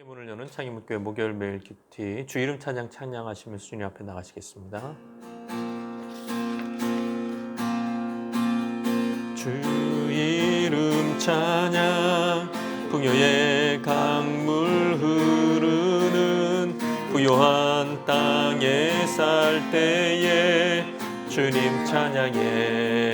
문을 여는 창의문교회 목요일 매일 큐티 주 이름 찬양 찬양하시면서 주님 앞에 나가시겠습니다. 주 이름 찬양 풍요의 강물 흐르는 부요한 땅에 살 때에 주님 찬양해.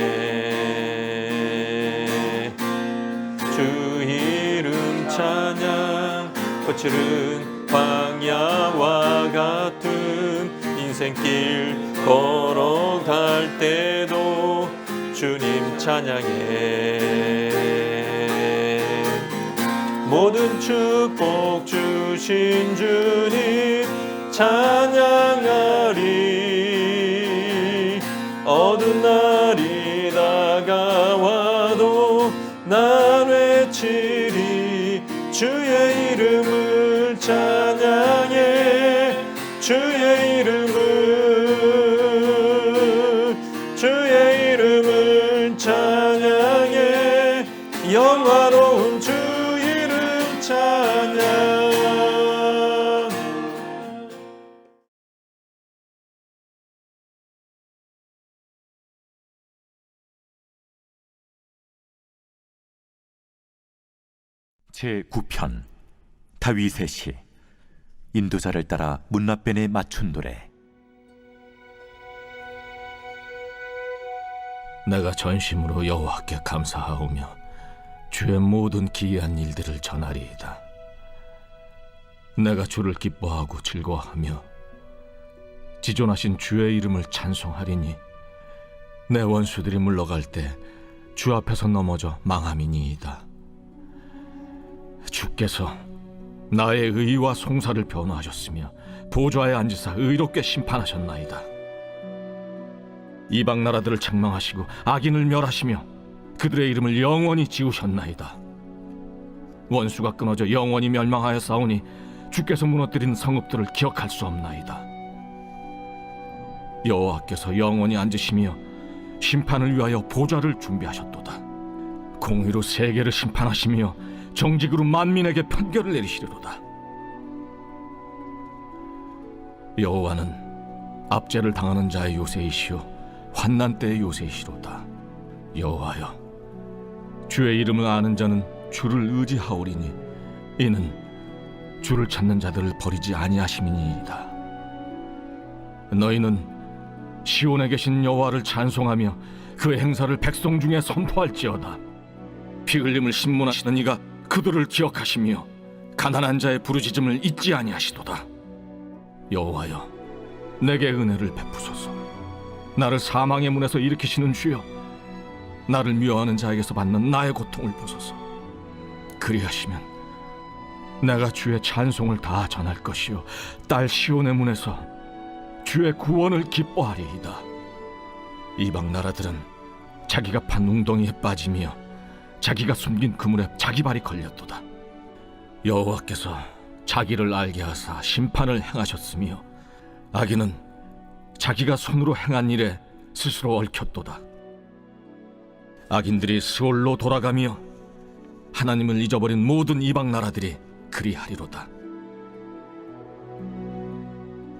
주 이름 찬양 거칠은 광야와 같은 인생길 걸어갈 때도 주님 찬양해. 모든 축복 주신 주님 찬양하리. 어두운 날이 다가와도 난 외치리. 주의 이름을 찬양해. 주의 이름을 찬양해. 영화로운 주 이름 찬양. 제9편 다윗의 시. 인도자를 따라 문라변에 맞춘 노래. 내가 전심으로 여호와께 감사하오며 주의 모든 기이한 일들을 전하리이다. 내가 주를 기뻐하고 즐거워하며 지존하신 주의 이름을 찬송하리니 내 원수들이 물러갈 때 주 앞에서 넘어져 망함이니이다. 주께서 나의 의와 송사를 변호하셨으며 보좌에 앉으사 의롭게 심판하셨나이다. 이방 나라들을 책망하시고 악인을 멸하시며 그들의 이름을 영원히 지우셨나이다. 원수가 끊어져 영원히 멸망하여 싸우니 주께서 무너뜨린 성읍들을 기억할 수 없나이다. 여호와께서 영원히 앉으시며 심판을 위하여 보좌를 준비하셨도다. 공의로 세계를 심판하시며 정직으로 만민에게 판결을 내리시리로다. 여호와는 압제를 당하는 자의 요새이시오 환난 때의 요새이시로다. 여호와여, 주의 이름을 아는 자는 주를 의지하오리니 이는 주를 찾는 자들을 버리지 아니하심이니이다. 너희는 시온에 계신 여호와를 찬송하며 그의 행사를 백성 중에 선포할지어다. 피 흘림을 신문하시는 이가 그들을 기억하시며 가난한 자의 부르짖음을 잊지 아니하시도다. 여호와여, 내게 은혜를 베푸소서. 나를 사망의 문에서 일으키시는 주여, 나를 미워하는 자에게서 받는 나의 고통을 보소서. 그리하시면 내가 주의 찬송을 다 전할 것이요 딸 시온의 문에서 주의 구원을 기뻐하리이다. 이방 나라들은 자기가 판 웅덩이에 빠지며 자기가 숨긴 그물에 자기 발이 걸렸도다. 여호와께서 자기를 알게 하사 심판을 행하셨으며 악인은 자기가 손으로 행한 일에 스스로 얽혔도다. 악인들이 스올로 돌아가며 하나님을 잊어버린 모든 이방 나라들이 그리하리로다.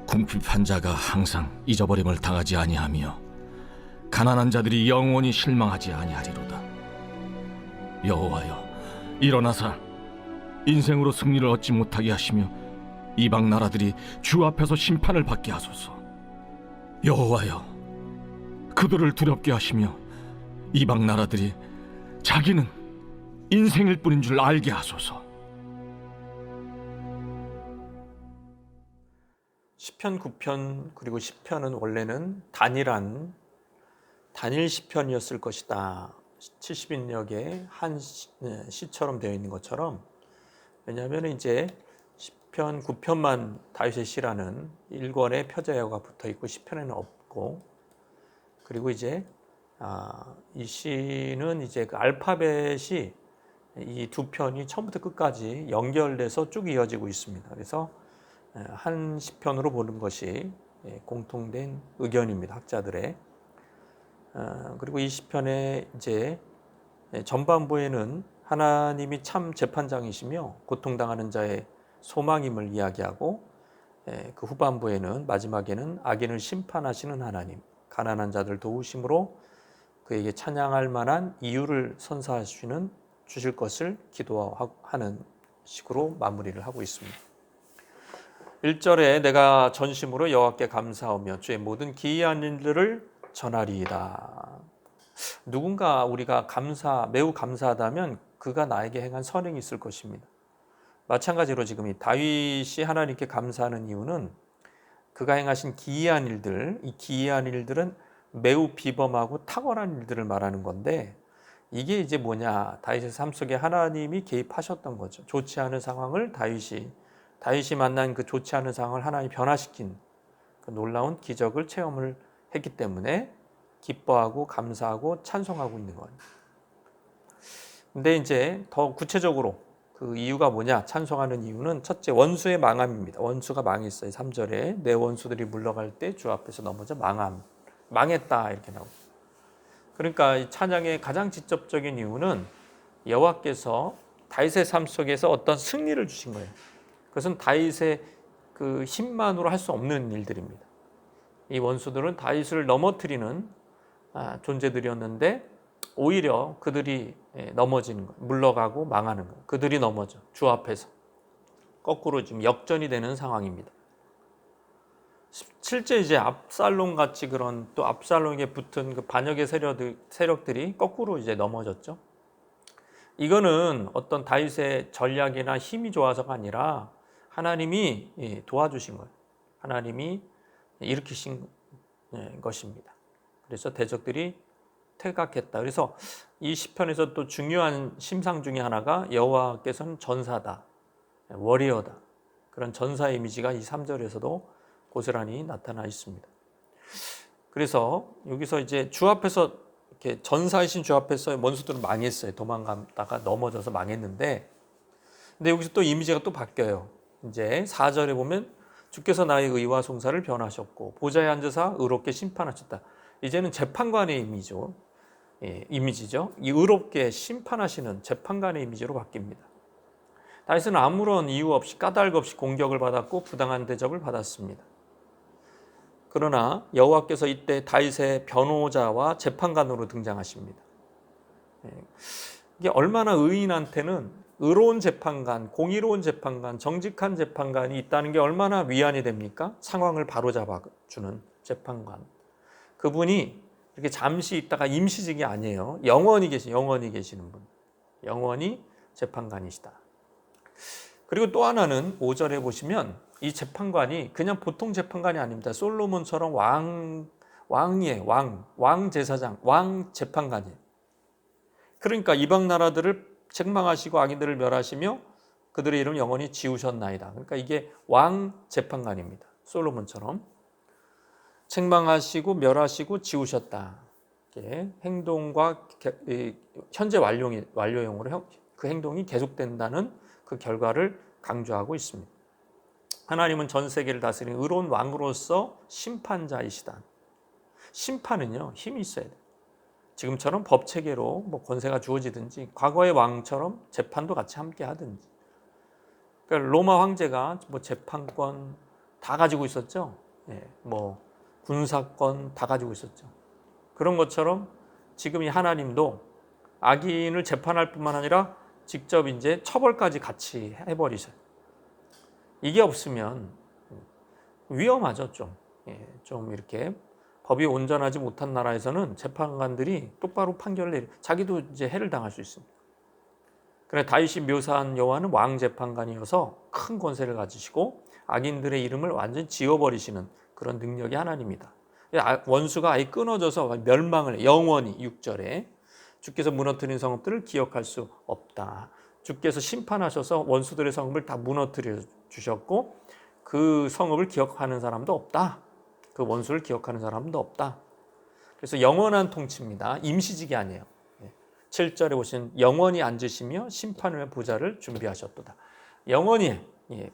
궁핍한 자가 항상 잊어버림을 당하지 아니하며 가난한 자들이 영원히 실망하지 아니하리로다. 여호와여, 일어나사 인생으로 승리를 얻지 못하게 하시며 이방 나라들이 주 앞에서 심판을 받게 하소서. 여호와여, 그들을 두렵게 하시며 이방 나라들이 자기는 인생일 뿐인 줄 알게 하소서. 시편 9편 그리고 시편은 원래는 단일 시편이었을 것이다. 70인역의 한 시처럼 되어 있는 것처럼, 왜냐하면 이제 시편 9편만 다윗의 시라는 1권의 표제어가 붙어 있고 시편에는 없고, 그리고 이제 이 시는 이제 그 알파벳이 이 두 편이 처음부터 끝까지 연결돼서 쭉 이어지고 있습니다. 그래서 한 시편으로 보는 것이 공통된 의견입니다, 학자들의. 그리고 이 시편의 이제 전반부에는 하나님이 참 재판장이시며 고통당하는 자의 소망임을 이야기하고 그 후반부에는 마지막에는 악인을 심판하시는 하나님, 가난한 자들 도우심으로 그에게 찬양할 만한 이유를 선사하시는 주실 것을 기도하는 식으로 마무리를 하고 있습니다. 1절에 내가 전심으로 여호와께 감사하며 주의 모든 기이한 일들을 전하리이다. 누군가 우리가 매우 감사하다면 그가 나에게 행한 선행이 있을 것입니다. 마찬가지로 지금 이 다윗이 하나님께 감사하는 이유는 그가 행하신 기이한 일들, 이 기이한 일들은 매우 비범하고 탁월한 일들을 말하는 건데 이게 이제 뭐냐? 다윗의 삶 속에 하나님이 개입하셨던 거죠. 좋지 않은 상황을 다윗이 만난 그 좋지 않은 상황을 하나님이 변화시킨 그 놀라운 기적을 체험을 했기 때문에 기뻐하고 감사하고 찬송하고 있는 거예요. 근데 이제 더 구체적으로 그 이유가 뭐냐? 찬송하는 이유는 첫째, 원수의 망함입니다. 원수가 망했어요. 3절에 내 원수들이 물러갈 때 주 앞에서 넘어져 망했다 이렇게 나오고. 그러니까 이 찬양의 가장 직접적인 이유는 여호와께서 다윗의 삶 속에서 어떤 승리를 주신 거예요. 그것은 다윗의 그 힘만으로 할 수 없는 일들입니다. 이 원수들은 다윗을 넘어뜨리는 존재들이었는데 오히려 그들이 넘어지는 것, 물러가고 망하는 것, 그들이 넘어져 주 앞에서 거꾸로 지금 역전이 되는 상황입니다. 실제 이제 압살롬 같이 그런 또 압살롬에게 붙은 그 반역의 세력들이 거꾸로 이제 넘어졌죠. 이거는 어떤 다윗의 전략이나 힘이 좋아서가 아니라 하나님이 도와주신 거예요. 하나님이 일으키신 것입니다. 그래서 대적들이 퇴각했다. 그래서 이 시편에서 또 중요한 심상 중에 하나가 여호와께서는 전사다, 워리어다. 그런 전사의 이미지가 이 3절에서도 고스란히 나타나 있습니다. 그래서 여기서 이제 주 앞에서 이렇게 전사이신 주 앞에서 원수들은 망했어요. 도망갔다가 넘어져서 망했는데, 근데 여기서 또 이미지가 또 바뀌어요. 이제 4절에 보면 주께서 나의 의와 송사를 변하셨고 보좌에 앉으사 의롭게 심판하셨다. 이제는 재판관의 이미지죠. 이 의롭게 심판하시는 재판관의 이미지로 바뀝니다. 다윗은 아무런 이유 없이 까닭 없이 공격을 받았고 부당한 대접을 받았습니다. 그러나 여호와께서 이때 다윗의 변호자와 재판관으로 등장하십니다. 이게 얼마나 의인한테는 의로운 재판관, 공의로운 재판관, 정직한 재판관이 있다는 게 얼마나 위안이 됩니까? 상황을 바로잡아주는 재판관. 그분이 이렇게 잠시 있다가 임시직이 아니에요. 영원히 계시는 분. 영원히 재판관이시다. 그리고 또 하나는 5절에 보시면 이 재판관이 그냥 보통 재판관이 아닙니다. 솔로몬처럼 왕 제사장, 왕 재판관이에요. 그러니까 이방 나라들을 책망하시고 악인들을 멸하시며 그들의 이름 영원히 지우셨나이다. 그러니까 이게 왕 재판관입니다. 솔로몬처럼 책망하시고 멸하시고 지우셨다. 행동과 현재 완료형으로 그 행동이 계속된다는 그 결과를 강조하고 있습니다. 하나님은 전 세계를 다스리는 의로운 왕으로서 심판자이시다. 심판은요, 힘이 있어야 돼요. 지금처럼 법 체계로 권세가 주어지든지 과거의 왕처럼 재판도 같이 함께 하든지. 그러니까 로마 황제가 재판권 다 가지고 있었죠. 군사권 다 가지고 있었죠. 그런 것처럼 지금 이 하나님도 악인을 재판할 뿐만 아니라 직접 이제 처벌까지 같이 해버리셔요. 이게 없으면 위험하죠, 좀 이렇게 법이 온전하지 못한 나라에서는 재판관들이 똑바로 판결을 내려 자기도 이제 해를 당할 수 있습니다. 그래 다윗이 묘사한 여호와는 왕 재판관이어서 큰 권세를 가지시고 악인들의 이름을 완전히 지워버리시는 그런 능력이 하나님이다. 원수가 아예 끊어져서 멸망을 영원히 6절에 주께서 무너뜨린 성읍들을 기억할 수 없다. 주께서 심판하셔서 원수들의 성읍을 다 무너뜨려 주셨고 그 성읍을 기억하는 사람도 없다. 그 원수를 기억하는 사람도 없다. 그래서 영원한 통치입니다. 임시직이 아니에요. 7절에 보시면 영원히 앉으시며 심판의 보좌를 준비하셨도다. 영원히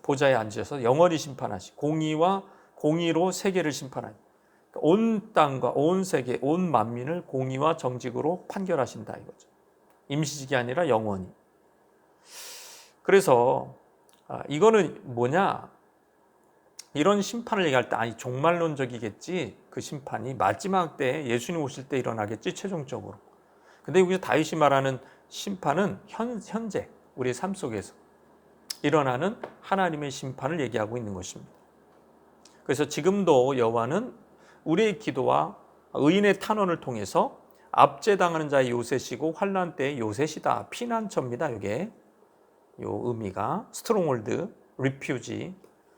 보좌에 앉으셔서 영원히 심판하시 공의와 공의로 세계를 심판하니 온 땅과 온 세계 온 만민을 공의와 정직으로 판결하신다 이거죠. 임시직이 아니라 영원히. 그래서 이거는 뭐냐? 이런 심판을 얘기할 때 아니 종말론적이겠지. 그 심판이 마지막 때 예수님 오실 때 일어나겠지 최종적으로. 근데 여기서 다윗이 말하는 심판은 현재 우리의 삶 속에서 일어나는 하나님의 심판을 얘기하고 있는 것입니다. 그래서 지금도 여호와는 우리의 기도와 의인의 탄원을 통해서 압제당하는 자의 요새시고 환난 때의 요새시다. 피난처입니다. 이게 요 의미가 스트롱홀드, 리퓨지,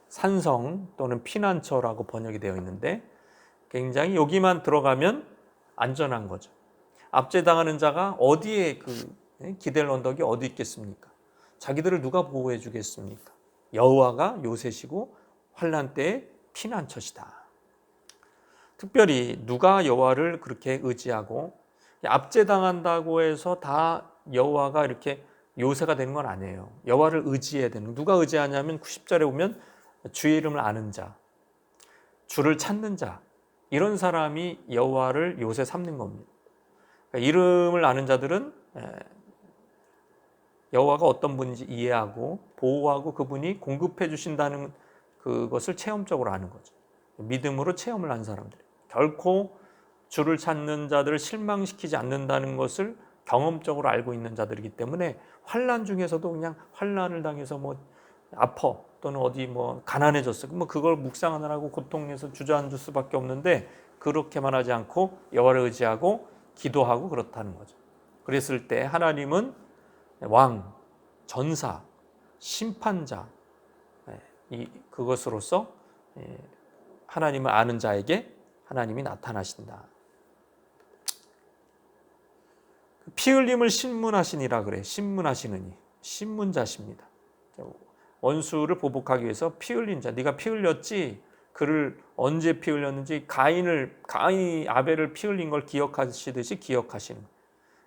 산성 또는 피난처라고 번역이 되어 있는데 굉장히 여기만 들어가면 안전한 거죠. 압제당하는 자가 어디에 기댈 언덕이 어디 있겠습니까? 자기들을 누가 보호해 주겠습니까? 여호와가 요새시고 환난 때의 피난처시다. 특별히 누가 여호와를 그렇게 의지하고 압제당한다고 해서 다 여호와가 이렇게 요새가 되는 건 아니에요. 여호와를 의지해야 되는. 누가 의지하냐면 90절에 보면 주의 이름을 아는 자, 주를 찾는 자, 이런 사람이 여호와를 요새 삼는 겁니다. 그러니까 이름을 아는 자들은 여호와가 어떤 분인지 이해하고 보호하고 그분이 공급해 주신다는 그것을 체험적으로 아는 거죠. 믿음으로 체험을 한 사람들. 결코 주를 찾는 자들을 실망시키지 않는다는 것을 경험적으로 알고 있는 자들이기 때문에 환난 중에서도 그냥 환난을 당해서 뭐 아파 또는 어디 뭐 가난해졌어. 뭐 그걸 묵상하느라고 고통에서 주저앉을 수밖에 없는데 그렇게만 하지 않고 여호와를 의지하고 기도하고 그렇다는 거죠. 그랬을 때 하나님은 왕, 전사, 심판자 그것으로서 하나님을 아는 자에게 하나님이 나타나신다. 피 흘림을 신문하시니라 그래. 신문하시느니 신문자십니다. 원수를 보복하기 위해서 피 흘린 자. 네가 피 흘렸지. 그를 언제 피 흘렸는지 가인이 아벨을 피 흘린 걸 기억하시듯이 기억하시는.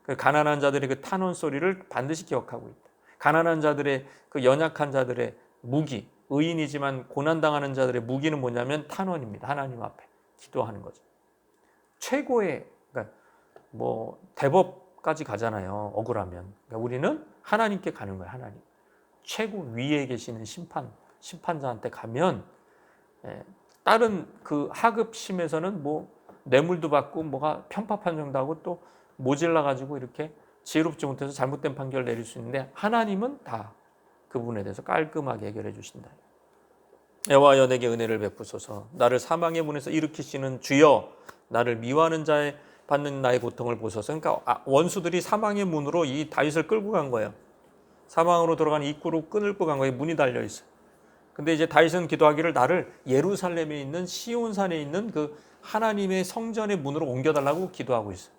그 가난한 자들의 그 탄원 소리를 반드시 기억하고 있다. 가난한 자들의 그 연약한 자들의 무기, 의인이지만 고난당하는 자들의 무기는 뭐냐면 탄원입니다. 하나님 앞에 기도하는 거죠. 최고의 그러니까 뭐 대법까지 가잖아요. 억울하면. 그러니까 우리는 하나님께 가는 거예요. 하나님. 최고 위에 계시는 심판자한테 가면 다른 그 하급심에서는 뭐 뇌물도 받고 뭐가 편파 판정도 하고 또 모질라 가지고 이렇게 지혜롭지 못해서 잘못된 판결을 내릴 수 있는데 하나님은 다 그 부분에 대해서 깔끔하게 해결해 주신다. 여호와여 내게 은혜를 베푸소서. 나를 사망의 문에서 일으키시는 주여, 나를 미워하는 자의 받는 나의 고통을 보소서. 그러니까 원수들이 사망의 문으로 이 다윗을 끌고 간 거예요. 사망으로 들어가는 입구로 끌고 간 거예요. 문이 달려 있어요. 근데 이제 다윗은 기도하기를 나를 예루살렘에 있는 시온산에 있는 그 하나님의 성전의 문으로 옮겨달라고 기도하고 있어요.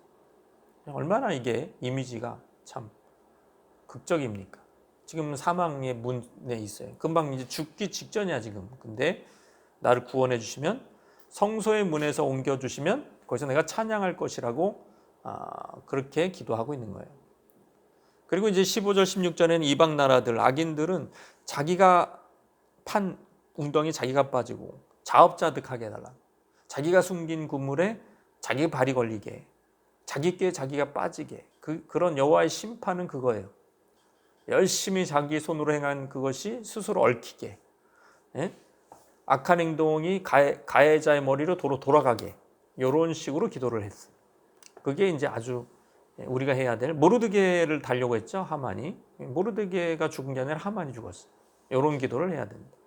얼마나 이게 이미지가 참 극적입니까? 지금 사망의 문에 있어요. 금방 이제 죽기 직전이야 지금. 근데 나를 구원해 주시면 성소의 문에서 옮겨 주시면 거기서 내가 찬양할 것이라고 그렇게 기도하고 있는 거예요. 그리고 이제 15절 16절에는 이방 나라들 악인들은 자기가 판 웅덩이 자기가 빠지고 자업자득하게 해달라. 자기가 숨긴 구물에 자기 발이 걸리게, 자기 께 자기가 빠지게. 그런 여호와의 심판은 그거예요. 열심히 자기 손으로 행한 그것이 스스로 얽히게, 악한 행동이 가해자의 머리로 돌아가게, 이런 식으로 기도를 했어요. 그게 이제 아주 우리가 해야 될, 모르드게를 달려고 했죠. 하만이. 모르드게가 죽은 게 아니라 하만이 죽었어요. 이런 기도를 해야 됩니다.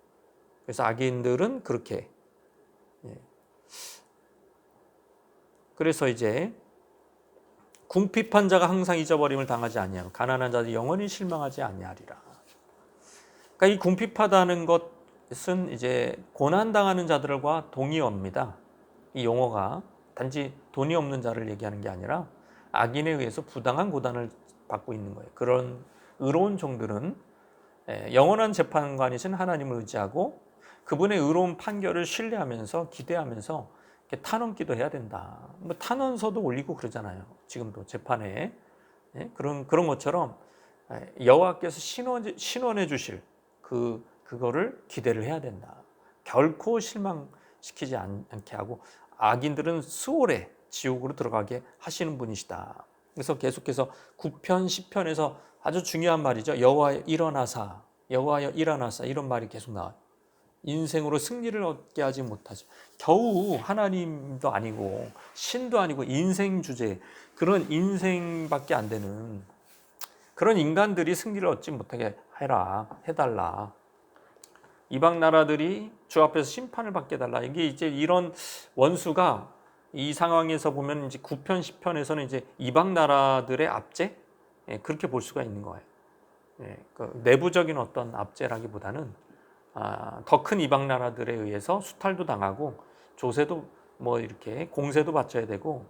그래서 악인들은 그렇게. 그래서 이제 궁핍한 자가 항상 잊어버림을 당하지 아니하고 가난한 자들이 영원히 실망하지 아니하리라. 그러니까 이 궁핍하다는 것은 이제 고난당하는 자들과 동의어입니다. 이 용어가 단지 돈이 없는 자를 얘기하는 게 아니라 악인에 의해서 부당한 고난을 받고 있는 거예요. 그런 의로운 종들은 영원한 재판관이신 하나님을 의지하고 그분의 의로운 판결을 신뢰하면서 기대하면서 탄원기도 해야 된다. 뭐 탄원서도 올리고 그러잖아요. 지금도 재판에 그런 것처럼 여호와께서 신원해 주실 그거를 기대를 해야 된다. 결코 실망시키지 않게 하고 악인들은 수월에 지옥으로 들어가게 하시는 분이시다. 그래서 계속해서 9편 10편에서 아주 중요한 말이죠. 여호와 일어나사 여호와여 일어나사 이런 말이 계속 나와요. 인생으로 승리를 얻게 하지 못하죠. 겨우 하나님도 아니고 신도 아니고 인생 주제, 그런 인생밖에 안 되는 그런 인간들이 승리를 얻지 못하게 해달라. 이방 나라들이 주 앞에서 심판을 받게 해달라. 이게 이제 이런 원수가 이 상황에서 보면 이제 9편, 10편에서는 이제 이방 나라들의 압제? 그렇게 볼 수가 있는 거예요. 그 내부적인 어떤 압제라기보다는 더 큰 이방 나라들에 의해서 수탈도 당하고 조세도 뭐 이렇게 공세도 바쳐야 되고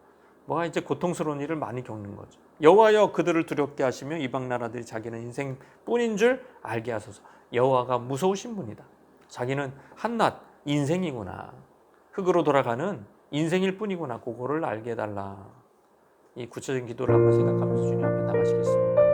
뭐가 이제 고통스러운 일을 많이 겪는 거죠. 여호와여 그들을 두렵게 하시며 이방 나라들이 자기는 인생뿐인 줄 알게 하소서. 여호와가 무서우신 분이다. 자기는 한낱 인생이구나. 흙으로 돌아가는 인생일 뿐이구나. 그거를 알게 해달라. 이 구체적인 기도를 한번 생각하면서 주님 앞에 나가시겠습니다.